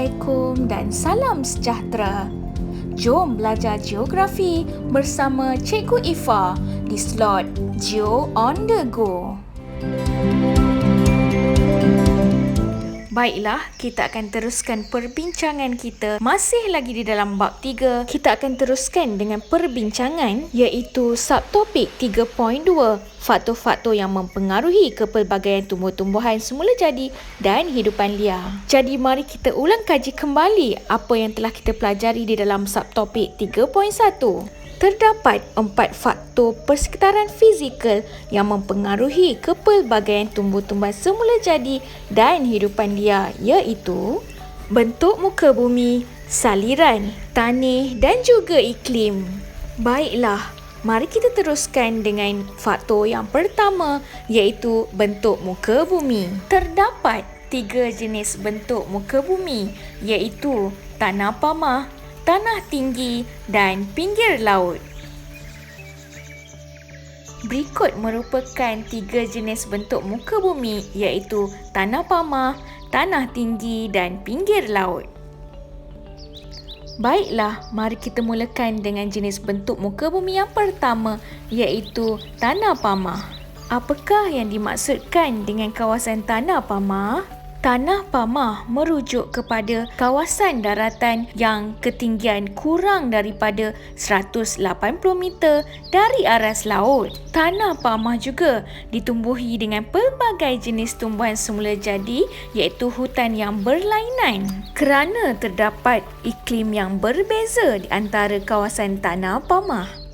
Assalamualaikum dan salam sejahtera. Jom belajar geografi bersama Cikgu Ifa di slot Geo on the Go. Baiklah, kita akan teruskan perbincangan kita. Masih lagi di dalam bab 3. Kita akan teruskan dengan perbincangan iaitu subtopik 3.2, faktor-faktor yang mempengaruhi kepelbagaian tumbuh-tumbuhan semula jadi dan hidupan liar. Jadi mari kita ulang kaji kembali apa yang telah kita pelajari di dalam subtopik 3.1. Terdapat 4 faktor persekitaran fizikal yang mempengaruhi kepelbagaian tumbuh-tumbuhan semula jadi dan hidupan liar, iaitu bentuk muka bumi, saliran, tanah dan juga iklim. Baiklah, mari kita teruskan dengan faktor yang pertama iaitu bentuk muka bumi. Terdapat 3 jenis bentuk muka bumi iaitu tanah pamah, tanah tinggi dan pinggir laut. Berikut merupakan 3 jenis bentuk muka bumi iaitu tanah pamah, tanah tinggi dan pinggir laut. Baiklah, mari kita mulakan dengan jenis bentuk muka bumi yang pertama iaitu tanah pamah. Apakah yang dimaksudkan dengan kawasan tanah pamah? Tanah pamah merujuk kepada kawasan daratan yang ketinggian kurang daripada 180 meter dari aras laut. Tanah pamah juga ditumbuhi dengan pelbagai jenis tumbuhan semula jadi iaitu hutan yang berlainan. Kerana terdapat iklim yang berbeza di antara kawasan tanah pamah.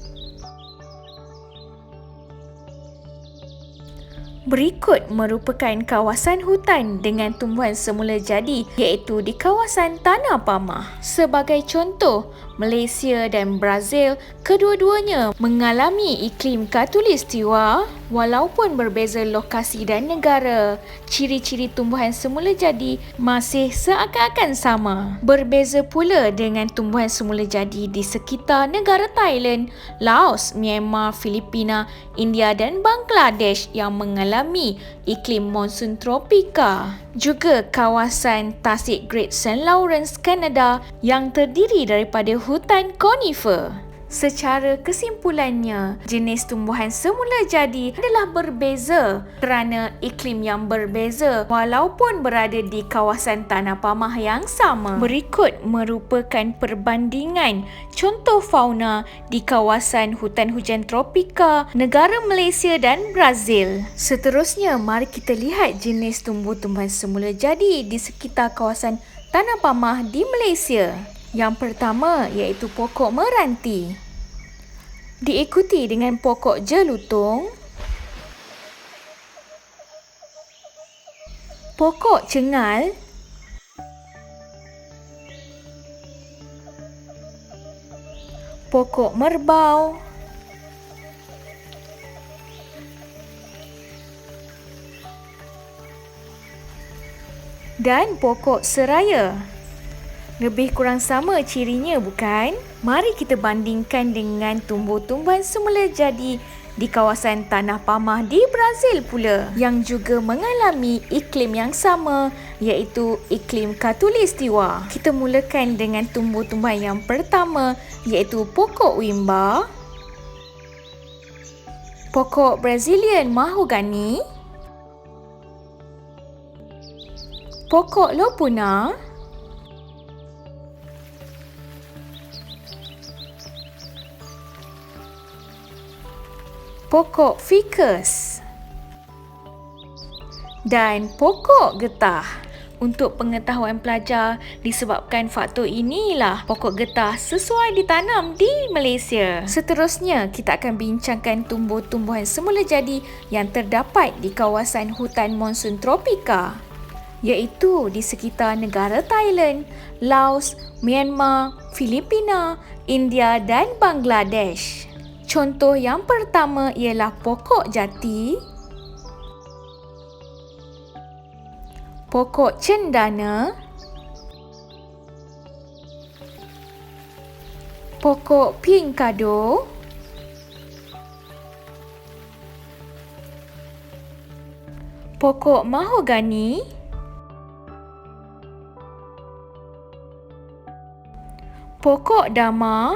Berikut merupakan kawasan hutan dengan tumbuhan semula jadi iaitu di kawasan tanah pamah. Sebagai contoh, Malaysia dan Brazil kedua-duanya mengalami iklim khatulistiwa walaupun berbeza lokasi dan negara. Ciri-ciri tumbuhan semula jadi masih seakan-akan sama. Berbeza pula dengan tumbuhan semula jadi di sekitar negara Thailand, Laos, Myanmar, Filipina, India dan Bangladesh yang mengalami iklim monsun tropika. Juga kawasan tasik Great St. Lawrence, Kanada yang terdiri daripada hutan konifer. Secara kesimpulannya, jenis tumbuhan semula jadi adalah berbeza kerana iklim yang berbeza walaupun berada di kawasan tanah pamah yang sama. Berikut merupakan perbandingan contoh fauna di kawasan hutan hujan tropika negara Malaysia dan Brazil. Seterusnya, mari kita lihat jenis tumbuh-tumbuhan semula jadi di sekitar kawasan tanah pamah di Malaysia. Yang pertama iaitu pokok meranti. Diikuti dengan pokok jelutung, pokok cengal, pokok merbau, dan pokok seraya. Lebih kurang sama cirinya, bukan? Mari kita bandingkan dengan tumbuh-tumbuhan semula jadi di kawasan tanah pamah di Brazil pula yang juga mengalami iklim yang sama iaitu iklim khatulistiwa. Kita mulakan dengan tumbuh-tumbuhan yang pertama iaitu pokok wimba, pokok Brazilian mahogany, pokok lopuna, pokok ficus dan pokok getah. Untuk pengetahuan pelajar, disebabkan faktor inilah pokok getah sesuai ditanam di Malaysia. Seterusnya, kita akan bincangkan tumbuh-tumbuhan semula jadi yang terdapat di kawasan hutan monsun tropika, iaitu di sekitar negara Thailand, Laos, Myanmar, Filipina, India dan Bangladesh. Contoh yang pertama ialah pokok jati, pokok cendana, pokok pingkado, pokok mahogany, pokok dama,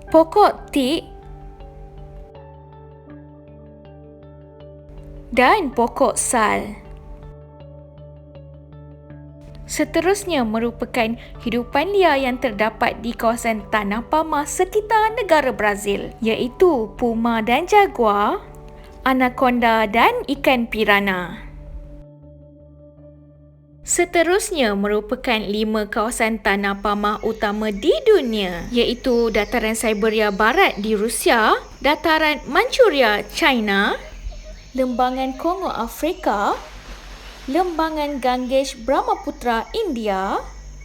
pokok teak dan pokok sal. Seterusnya merupakan hidupan liar yang terdapat di kawasan Tanah Pamah sekitar negara Brazil, iaitu puma dan jaguar, anaconda dan ikan piranha. Seterusnya merupakan 5 kawasan tanah pamah utama di dunia, iaitu dataran Siberia Barat di Rusia, dataran Manchuria, China, lembangan Kongo, Afrika, lembangan Ganges Brahmaputra, India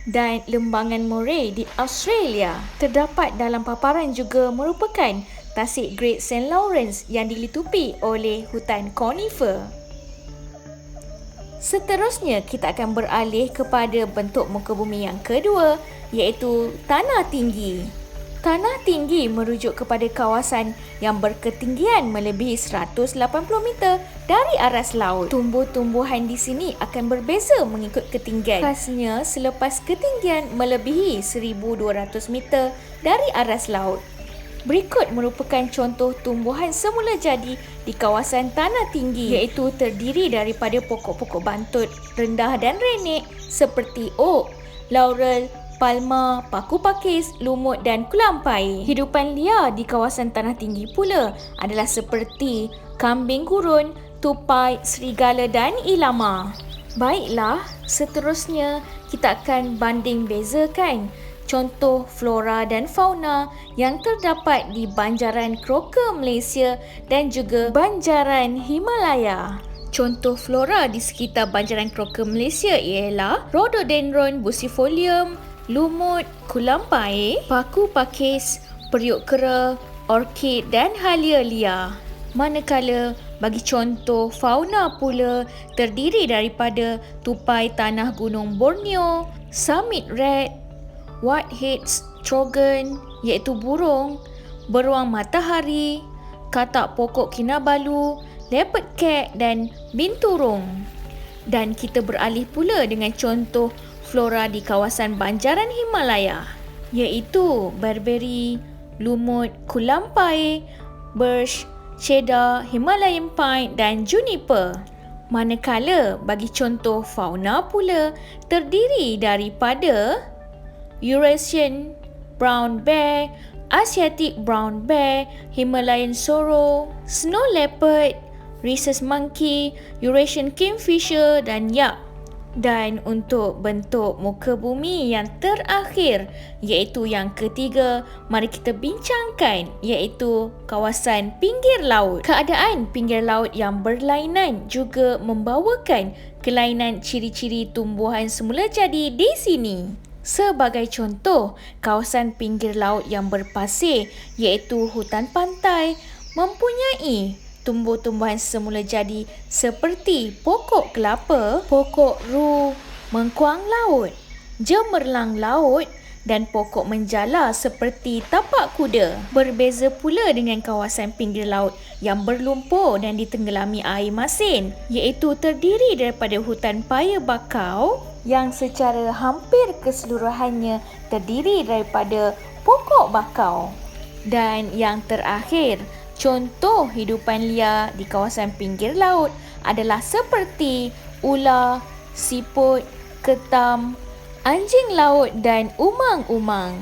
dan lembangan Murray di Australia. Terdapat dalam paparan juga merupakan tasik Great St. Lawrence yang dilitupi oleh hutan conifer. Seterusnya kita akan beralih kepada bentuk muka bumi yang kedua, iaitu tanah tinggi. Tanah tinggi merujuk kepada kawasan yang berketinggian melebihi 180 meter dari aras laut. Tumbuh-tumbuhan di sini akan berbeza mengikut ketinggian. Khasnya selepas ketinggian melebihi 1,200 meter dari aras laut. Berikut merupakan contoh tumbuhan semula jadi di kawasan tanah tinggi, iaitu terdiri daripada pokok-pokok bantut rendah dan renek seperti oak, laurel, palma, paku pakis, lumut dan kulampai. Hidupan liar di kawasan tanah tinggi pula adalah seperti kambing gurun, tupai, serigala dan ilama. Baiklah, seterusnya kita akan banding bezakan contoh flora dan fauna yang terdapat di Banjaran Croker, Malaysia dan juga Banjaran Himalaya. Contoh flora di sekitar Banjaran Croker, Malaysia ialah Rhododendron bucifolium, lumut, kulampai, paku pakis, periuk kera, orkid dan halia liar. Manakala bagi contoh fauna pula terdiri daripada tupai tanah gunung Borneo, summit rat, white-headed trogon iaitu burung, beruang matahari, katak pokok kinabalu, leopard cat dan binturong. Dan kita beralih pula dengan contoh flora di kawasan Banjaran Himalaya, iaitu barberry, lumut, kulampai, birch, cedar, Himalayan pine dan juniper. Manakala bagi contoh fauna pula terdiri daripada Eurasian brown bear, Asiatic brown bear, Himalayan sorrel, snow leopard, rhesus monkey, Eurasian kingfisher dan yak. Dan untuk bentuk muka bumi yang terakhir, iaitu yang ketiga, mari kita bincangkan, iaitu kawasan pinggir laut. Keadaan pinggir laut yang berlainan juga membawakan kelainan ciri-ciri tumbuhan semula jadi di sini. Sebagai contoh, kawasan pinggir laut yang berpasir iaitu hutan pantai mempunyai tumbuh-tumbuhan semula jadi seperti pokok kelapa, pokok ru, mengkuang laut, cemerlang laut dan pokok menjala seperti tapak kuda. Berbeza pula dengan kawasan pinggir laut yang berlumpur dan ditenggelami air masin, iaitu terdiri daripada hutan paya bakau yang secara hampir keseluruhannya terdiri daripada pokok bakau. Dan yang terakhir, contoh hidupan liar di kawasan pinggir laut adalah seperti ular, siput, ketam, anjing laut dan umang-umang.